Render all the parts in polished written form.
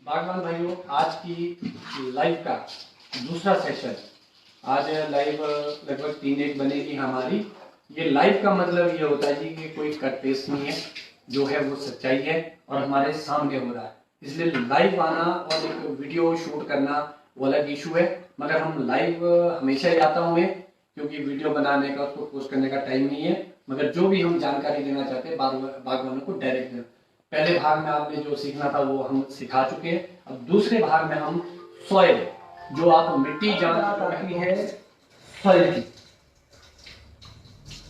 बागवान भाइयों, आज की लाइव का दूसरा सेशन। आज लाइव लगभग 3-1 बनेगी हमारी। ये लाइव का मतलब ये होता है जी कि कोई कट पेस्ट नहीं है, जो है वो सच्चाई है और हमारे सामने हो रहा है। इसलिए लाइव आना और एक वीडियो शूट करना वो अलग इशू है, मगर हम लाइव हमेशा ही आता हूँ क्योंकि वीडियो बनाने का, उसको पोस्ट करने का टाइम नहीं है। मगर जो भी हम जानकारी देना चाहते हैं बागवानों को डायरेक्ट देना। पहले भाग में आपने जो सीखना था वो हम सिखा चुके हैं। अब दूसरे भाग में हम सॉइल, जो आप मिट्टी जानती है, सॉइल की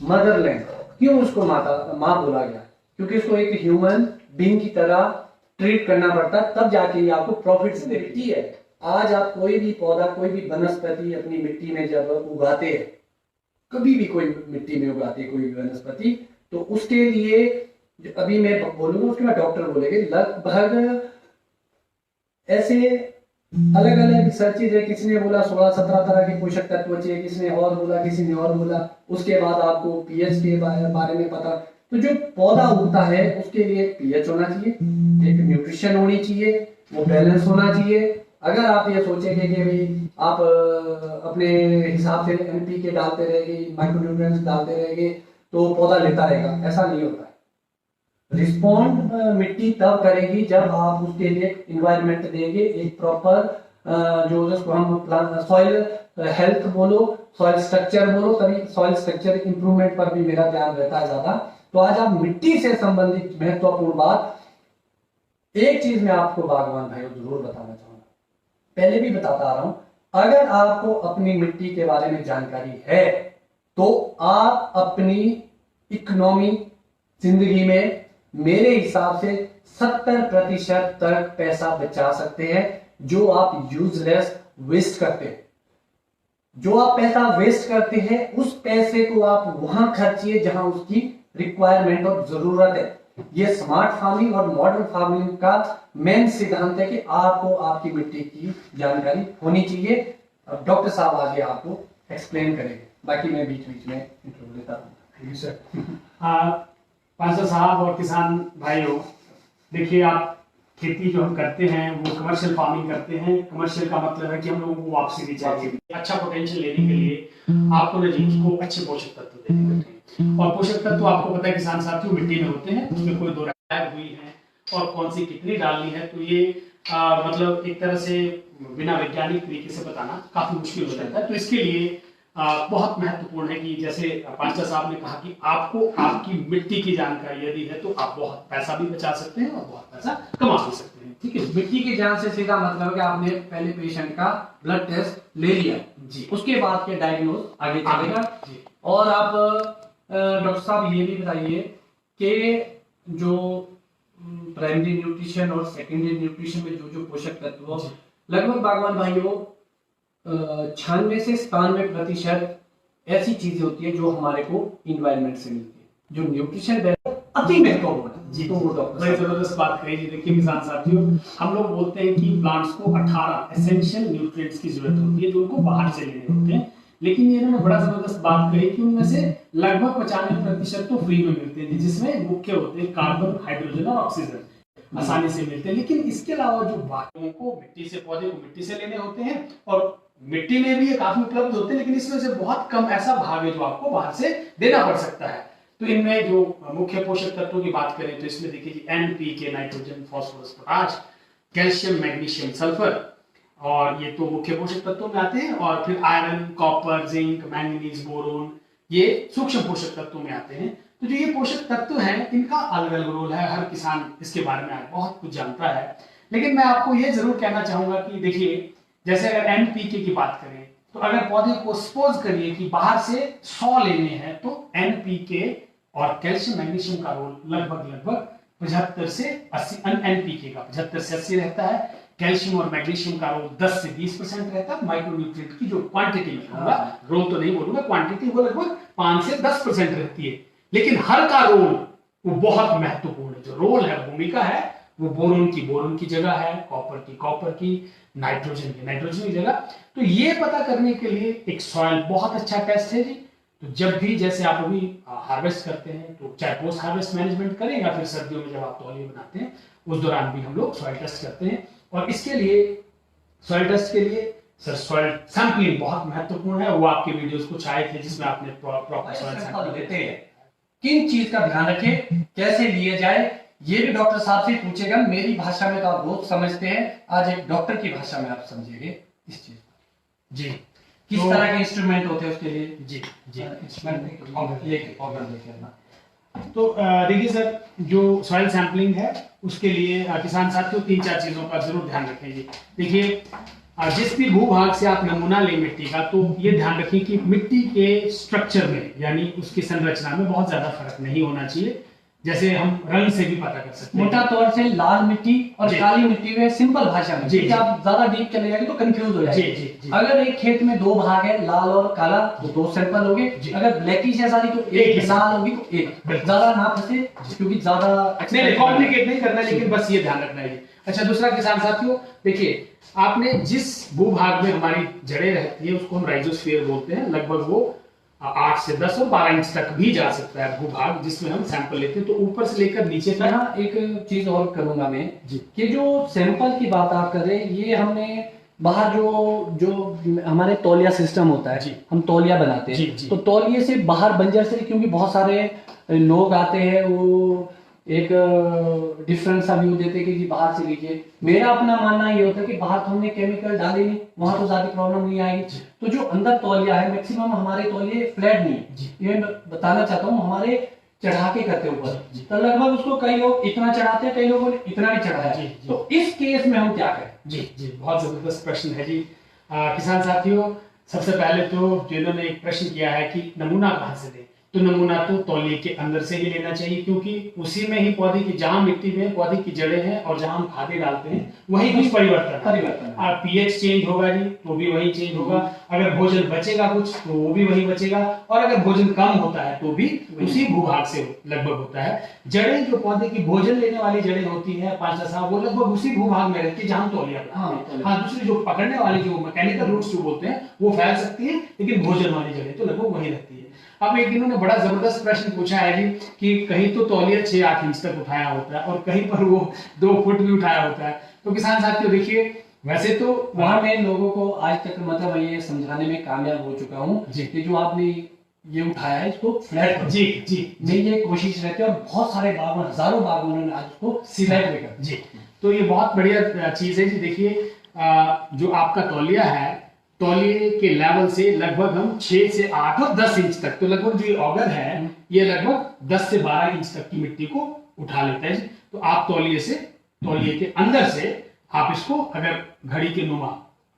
मदरलैंड, क्यों उसको माँ बोला गया? क्योंकि उसको एक ह्यूमन बीइंग की तरह ट्रीट करना पड़ता, तब जाके ये आपको प्रॉफिट्स देती है। आज आप कोई भी पौधा, कोई भी वनस्पति अपनी मिट्टी में जब उगाते हैं, कभी भी कोई मिट्टी में उगाते हैं कोई वनस्पति, तो उसके लिए अभी मैं बोलूंगा, उसके बाद डॉक्टर बोलेंगे, लगभग ऐसे अलग अलग रिसर्चेज है। किसी ने बोला 16-17 तरह के पोषक तत्व चाहिए, किसी ने और बोला, किसी ने और बोला। उसके बाद आपको पीएच के बारे में पता। तो जो पौधा उगता है उसके लिए पीएच होना चाहिए, एक न्यूट्रिशन होनी चाहिए, वो बैलेंस होना चाहिए। अगर आप ये सोचेंगे कि भाई आप अपने हिसाब से एनपीके डालते रहेंगे, माइक्रोन्यूट्रिएंट्स डालते रहेंगे, तो पौधा लेता रहेगा, ऐसा नहीं होता है। रिस्पॉन्ड मिट्टी तब करेगी जब आप उसके लिए इन्वायरमेंट देंगे, एक प्रॉपर जो जिसको हम सॉइल हेल्थ बोलो, सॉइल स्ट्रक्चर बोलो, तभी सॉइल स्ट्रक्चर इंप्रूवमेंट पर भी मेरा ध्यान रहता है ज्यादा। तो आज आप मिट्टी से संबंधित महत्वपूर्ण बात, एक चीज मैं आपको बागवान भाइयों जरूर बताना चाहूंगा, पहले भी बताता आ रहा हूं। अगर आपको अपनी मिट्टी के बारे में जानकारी है तो आप अपनी इकोनॉमी जिंदगी में मेरे हिसाब से 70% तक पैसा बचा सकते हैं, जो आप यूजलेस वेस्ट करते हैं। जो आप पैसा वेस्ट करते हैं, उस पैसे को आप वहां खर्चिए जहां उसकी रिक्वायरमेंट और जरूरत है। ये स्मार्ट फार्मिंग और मॉडर्न फार्मिंग का मेन सिद्धांत है कि आपको आपकी मिट्टी की जानकारी होनी चाहिए। अब डॉक्टर साहब आगे आपको एक्सप्लेन करेंगे, बाकी मैं बीच बीच में इंटरव्यू लेता हूँ। Thank you sir. पांचा साहब और किसान भाइयों, देखिए, आप खेती जो हम करते हैं वो कमर्शियल फार्मिंग करते हैं। कमर्शियल का मतलब है कि हम लोगों को वापसी भी चाहिए। अच्छा पोटेंशियल लेने के लिए आपको ना जी को अच्छे पोषक तत्व देने होते हैं, और पोषक तत्व आपको पता है किसान साथियों मिट्टी में होते हैं, उसमें कोई दो राय हुई है और कौन सी कितनी डालनी है, तो ये मतलब एक तरह से बिना वैज्ञानिक तरीके से बताना काफी मुश्किल हो जाता है। तो इसके लिए बहुत महत्वपूर्ण है कि जैसे पांचा साहब ने कहा कि आपको आपकी मिट्टी की जानकारी यदि है तो आप बहुत पैसा भी बचा सकते हैं और बहुत पैसा कमा भी सकते हैं। ठीक है, मिट्टी की जांच से सीधा मतलब है कि आपने पहले पेशेंट का ब्लड टेस्ट ले लिया जी, उसके बाद के डायग्नोज आगे चलेगा जी। और आप डॉक्टर साहब ये भी बताइए कि जो प्राइमरी न्यूट्रिशन और सेकेंडरी न्यूट्रिशन में जो जो पोषक तत्व लगभग बागवान भाइयों 96 से 97% ऐसी चीजें होती है जो हमारे को इन्वायरमेंट से मिलती है, जो न्यूट्रिशन अति महत्वपूर्ण है जी। तो वो डॉक्टर बड़ी जबरदस्त बात कही जी। देखिए किसान साथियों, हम लोग बोलते हैं कि प्लांट्स को 18 एसेंशियल न्यूट्रिएंट्स की जरूरत होती है जो उनको बाहर से लेने होते हैं, लेकिन ये इन्होंने बड़ा जबरदस्त बात कही कि उनमें से लगभग 95% तो फ्री में मिलते हैं, जिसमें मुख्य होते हैं कार्बन, हाइड्रोजन और ऑक्सीजन, आसानी से मिलते हैं। लेकिन इसके अलावा जो बाकियों को मिट्टी से, पौधे को मिट्टी से लेने होते हैं, और मिट्टी में भी ये काफी उपलब्ध होते हैं, लेकिन इसमें से बहुत कम ऐसा भाग है जो आपको बाहर से देना पड़ सकता है। तो इनमें जो मुख्य पोषक तत्वों की बात करें तो इसमें देखिए NPK, nitrogen, phosphorus, potash, calcium, magnesium, sulphur, और ये तो मुख्य पोषक तत्वों में आते हैं। और फिर iron, copper, zinc, manganese, boron, ये सूक्ष्म पोषक तत्वों में आते हैं। तो जो ये पोषक तत्व हैं, इनका अलग अलग रोल है। हर किसान इसके बारे में बहुत कुछ जानता है, लेकिन मैं आपको ये जरूर कहना चाहूंगा कि देखिए, जैसे अगर एनपीके की बात करें तो अगर पौधे को सपोज करिए कि बाहर से 100 लेने हैं, तो एनपीके और कैल्शियम, मैग्नीशियम का रोल लगभग 75 से 80, एनपीके का 75 से 80 रहता है। कैल्शियम और मैग्नीशियम का रोल 10 से 20% रहता है। माइक्रोन्यूट्रिएंट की जो क्वांटिटी में कहूंगा, रोल तो नहीं बोलूंगा, क्वांटिटी वो लगभग 5 से 10% रहती है। लेकिन हर का रोल वो बहुत महत्वपूर्ण है। जो रोल है, भूमिका है, वो बोरोन की जगह है, कॉपर की, नाइट्रोजन की जगह। तो ये पता करने के लिए एक सॉइल बहुत अच्छा टेस्ट है जी। तो जब भी जैसे आप अभी हार्वेस्ट करते हैं, तो चाहे पोस्ट हार्वेस्ट मैनेजमेंट करें या फिर सर्दियों में जब आप तौलिए बनाते हैं, उस दौरान भी हम लोग सॉइल टेस्ट करते हैं। और इसके लिए सॉइल टेस्ट के लिए सर सॉइल सैंपलिंग बहुत महत्वपूर्ण है। वो आपके वीडियोस कुछ आए थे जिसमें आपने प्रॉपर सॉइल सैंपल देते हैं, किन चीज का ध्यान रखें, कैसे लिए जाए, ये भी डॉक्टर साहब से पूछेगा। मेरी भाषा में तो आप बहुत समझते हैं, आज एक डॉक्टर की भाषा में आप समझिएगा इस चीज जी। किस तरह के इंस्ट्रूमेंट होते हैं उसके लिए। जी जी इंस्ट्रूमेंट ये ऑर्गन देखिए। तो देखिए सर, जो सॉइल सैंपलिंग है उसके लिए किसान साथियों 3-4 चीजों का जरूर ध्यान रखेंगे। देखिए जिस भी भूभाग से आप नमूना लें मिट्टी का, तो ये ध्यान रखें कि मिट्टी के स्ट्रक्चर में यानी उसकी संरचना में बहुत ज्यादा फर्क नहीं होना चाहिए। जैसे हम रंग से भी पता कर सकते हैं। मोटा तौर से लाल मिट्टी और काली मिट्टी में सिंपल भाषा में, जी, आप ज्यादा डीप चले जाएंगे तो कंफ्यूज हो जाएंगे। अगर एक खेत में 2 भाग है, लाल और काला, तो 2 सैंपल हो गए। अगर ब्लैकिश है सारी तो एक लाल होगी तो एक, ज्यादा ना फंसे क्योंकि ज्यादा कॉम्प्लिकेट नहीं करना, लेकिन बस ये ध्यान रखना है। अच्छा, दूसरा किसान साथियों देखिए, आपने जिस भूभाग में हमारी जड़ें रहती है उसको हम राइजोस्फीयर बोलते हैं। लगभग वो 8 से 10 और 12 इंच तक भी जा सकता है भूभाग जिसमें हम सैंपल लेते हैं। तो ऊपर से लेकर नीचे तक। यहाँ एक चीज और करूंगा मैं जी, कि जो सैंपल की बात आप कर रहे हैं, ये हमने बाहर जो हमारे तौलिया सिस्टम होता है जी, हम तौलिया बनाते हैं जी, तो तौलिए से बाहर बंजर से, क्योंकि बहुत सारे लोग आते हैं वो एक डिफरेंट सा व्यू देते हैं कि जी बाहर से लीजिए। मेरा अपना मानना ये होता है कि बाहर तो हमने केमिकल डाले नहीं, वहां तो ज्यादा प्रॉब्लम नहीं आएगी। तो जो अंदर तौलिया है, मैक्सिमम हमारे तौलिए फ्लैट नहीं है, ये बताना चाहता हूँ, हमारे चढ़ा के करते ऊपर, तो लगभग उसको कई लोग इतना चढ़ाते हैं, कई लोगों ने इतना भी चढ़ाया। तो इस केस में हम क्या करें? जी जी, बहुत जबरदस्त प्रश्न है जी। किसान साथियों, सबसे पहले तो जिन्होंने एक प्रश्न किया है कि नमूना कहाँ से दें, तो नमूना तो तौलिए के अंदर से ही लेना चाहिए, क्योंकि उसी में ही पौधे की, जहां मिट्टी में पौधे की जड़ें हैं और जहां हम खादें डालते हैं वही कुछ परिवर्तन है। पीएच चेंज होगा जी तो भी वही चेंज होगा, अगर भोजन बचेगा कुछ तो वो भी वही बचेगा, और अगर भोजन कम होता है तो भी उसी भूभाग से लगभग होता है। जड़ें, जो पौधे की भोजन लेने वाली जड़ें होती है 5-10, वो लगभग उसी भूभाग में रहती है जहां तौलिया बनाते हैं। हाँ, दूसरी जो पकड़ने वाली, जो मैकेनिकल रूट्स जो बोलते हैं, वो फैल सकती है, लेकिन भोजन वाली जड़ें तो लगभग वही रहती है। अब एक इन्होंने बड़ा जबरदस्त प्रश्न पूछा है जी कि कहीं तो तौलिया 6-8 इंच तक उठाया होता है और कहीं पर वो 2 फुट भी उठाया होता है। तो किसान साथियों देखिए, वैसे तो वहां मैं लोगों को आज तक मतलब ये समझाने में कामयाब हो चुका हूँ कि जो आपने ये उठाया है इसको फ्लैट जी जी जी, ये कोशिश रहती है, और बहुत सारे बागवान, हजारों बागवानों ने आज उसको फ्लैट में कर जी। तो ये बहुत बढ़िया चीज है जी। देखिए जो आपका तौलिया है, तौलिए के लेवल से लगभग हम 6 से 8 और 10 इंच तक, तो लगभग जो ये ऑगर है ये लगभग 10 से 12 इंच तक की मिट्टी को उठा लेता है। तो आप तौलिए के अंदर से आप इसको अगर घड़ी के नुमा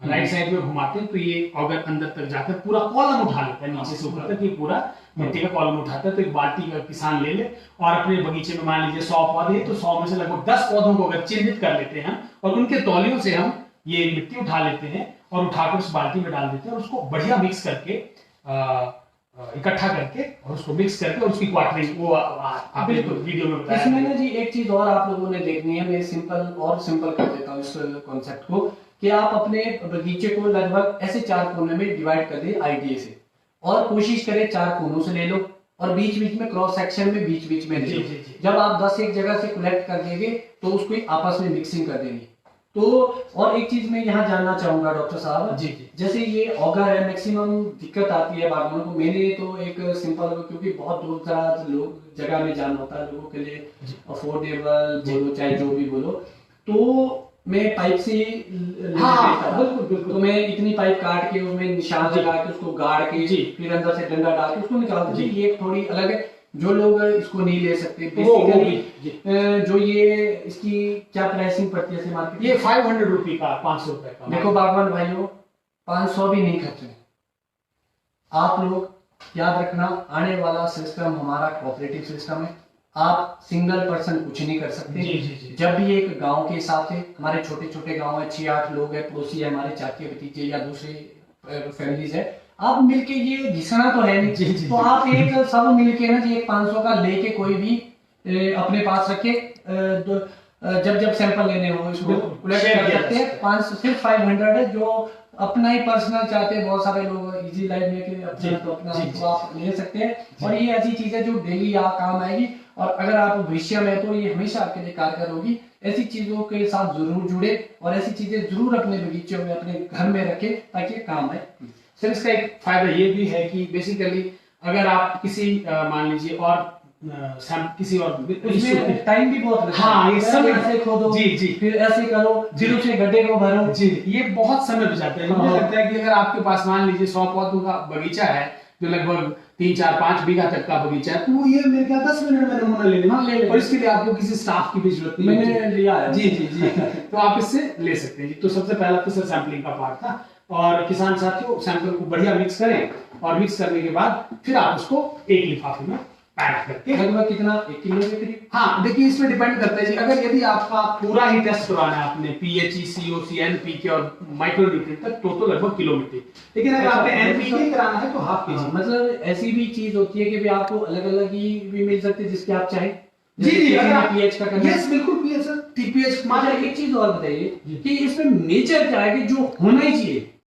राइट साइड में घुमाते हैं तो ये ऑगर अंदर तक जाकर पूरा कॉलम उठा लेता है, नीचे से ऊपर तक ये पूरा मिट्टी का कॉलम उठाता है। तो एक बाल्टी का किसान ले ले और अपने बगीचे में मान लीजिए 100 पौधे, तो 100 में से लगभग 10 पौधों को अगर चिन्हित कर लेते हैं और उनके तौलियों से हम ये मिट्टी उठा लेते हैं और उठाकर उस बाल्टी में डाल देते हैं और उसको बढ़िया मिक्स करके इकट्ठा करके और उसको मिक्स करके और उसकी क्वार्टरिंग, वो आपने वीडियो में बताया। इसमें ना जी एक चीज और आप लोगों ने देखनी है, मैं सिंपल कर देता हूँ इस कॉन्सेप्ट को, कि आप अपने बगीचे को लगभग ऐसे 4 कोने में डिवाइड कर दे आईडीए से, और कोशिश करें 4 कोनों से ले लो, और बीच बीच में क्रॉस सेक्शन में बीच में ले लो। जब आप 10 एक जगह से कलेक्ट कर देंगे तो उसको आपस में मिक्सिंग कर देंगे। तो और एक चीज मैं यहाँ जानना चाहूंगा डॉक्टर साहब जी, जैसे ये ऑगर है, मैक्सिमम दिक्कत आती है बागवानों को। मैंने तो एक सिंपल, क्योंकि बहुत दूर दराज लोग जगह में जाना होता है, लोगों के लिए अफोर्डेबल बोलो चाहे जो भी बोलो, तो मैं पाइप से बिल्कुल, तो मैं इतनी पाइप काट के उसमें निशान लगा के उसको गाड़ के फिर अंदर से डंडा डाल के उसको निकाल दीजिए। ये थोड़ी अलग है, जो लोग इसको नहीं ले सकते बेसिकली, जो ये इसकी क्या प्राइसिंग पड़ती है मार्केट? ये 500 रुपए का, 500 रुपए का। देखो बागवान भाइयों, 500 भी नहीं खर्चे। आप लोग याद रखना, आने वाला सिस्टम हमारा कोऑपरेटिव सिस्टम है। आप सिंगल पर्सन कुछ नहीं कर सकते। जी। जब भी एक गांव के हिसाब से, हमारे छोटे छोटे गांव है, 6-8 लोग है, पड़ोसी है, हमारे चाचे भतीजे या दूसरे फैमिलीज है, आप मिलके ये घिसना तो है नहीं। जी। तो आप एक सब मिलके ना जी एक 500 का लेके कोई भी अपने पास रखे, जब सैंपल लेने हो इसको कलेक्ट कर सकते हैं। 500 सिर्फ 500 है, जो अपना ही पर्सनल चाहते हैं बहुत सारे लोग इजी लाइफ में कि अपना तो अपना जी, तो आप ले सकते हैं। और ये ऐसी चीज है जो डेली काम आएगी, और अगर आप भविष्य में तो ये हमेशा आपके लिए कारगर होगी। ऐसी चीजों के साथ जरूर जुड़े और ऐसी चीजें जरूर अपने बगीचों में अपने घर में रखें ताकि ये काम आए। सर इसका एक फायदा ये भी है कि बेसिकली अगर आप किसी मान लीजिए और किसी और उसमें टाइम भी बहुत लगता है। हाँ, ये समय ऐसे खोदो, जी जी फिर ऐसे करो, फिर उसे गड्ढे को भरो। जी, ये बहुत समय बचाता है। मुझे हाँ। लगता है कि अगर आपके पास मान लीजिए 100 पौधों का बगीचा है जो लगभग 3-4-5 बीघा तक का बगीचा है, तो ये मेरे ख्याल 10 मिनट में नमूना ले लेना। हाँ, ले लेना। और इसके लिए आपको किसी स्टाफ की भी जरूरत नहीं मैंने होती। लिया है। जी जी जी तो आप इससे ले सकते हैं जी। तो सबसे पहला तो सर सैंपलिंग का पार्ट था, और किसान साथियों सैंपल को बढ़िया मिक्स करें, और मिक्स करने के बाद फिर आप उसको एक लिफाफे में पैक करके लगभग कितना 1 किलो के करीब। हाँ देखिए इसमें डिपेंड करता है जी। अगर यदि आपका पूरा ही टेस्ट करवाना है आपने पीएचई, सीओसी, एनपीके और माइक्रो न्यूट्रिएंट तक तो लगभग किलोमीटर। लेकिन अगर आपने एनपीके कराना है तो हाफ केजी। मतलब ऐसी भी चीज होती है कि भी आपको अलग अलग ही भी मिल सकती है जिसके आप चाहें। जी जी अगर पीएच का करना है। यस बिल्कुल पीएच सर टीपीएच। अच्छा एक चीज और बताइए कि इसमें नेचर क्या है कि जो होना ही चाहिए